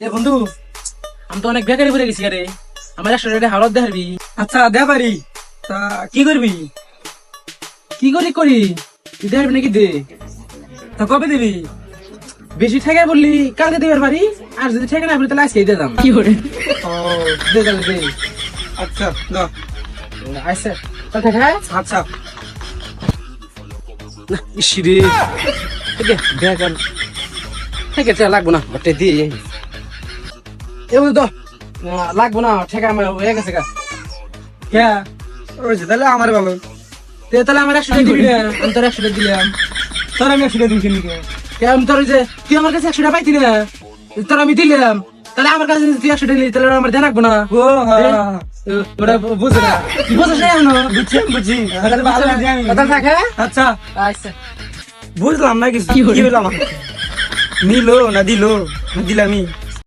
এ বন্ধু, আমি তো অনেক বেকারি পড়ে গেছি রে। আমার 100 টাকা হাওলাত দেখাবি? আচ্ছা দে পারি। তা কি করবি? কি করি তুই দেখাবি নাকি? দে। তা কবে দিবি? বেশি ঠেকায় বললি কালকে দেবার পারি, আর যদি ঠেকা না বলি তাহলে আজকে দিয়ে দাম। কি করে? ও দে তাহলে দে। আচ্ছা দাও। আচ্ছা তাহলে ঠেকা। আচ্ছা না ইসি রে, বেকার ঠেকে ঠেকা লাগবো না, ওটা দিয়ে যাই। এ বন্ধু তো লাগবো না, ঠেকা আমার হয়ে গেছে গা। কে ওইছে তাহলে আমার ভালো। তাহলে আমার 100 টাকা দিবি না? আমি তোর 100 টাকা দিলাম। তোর আমি 100 টাকা দিবি কেন? আমি তোর যে তুই আমার কাছে 100 টাকা পাইতি না, তোর আমি দিলাম, তাহলে আমার কাছে তুই 100 টাকা দিলি, তাহলে আমার দেন রাখবো না। ও হ্যাঁ ওটা বুঝে না, তুই বুঝছিস না এখনো? বুঝছি। তাহলে ভালো বুঝি আমি। কথা থাকে। আচ্ছা আচ্ছা বুঝলাম না কিছু। কি হলো আমার? নিলো না দিলো না দিলামই?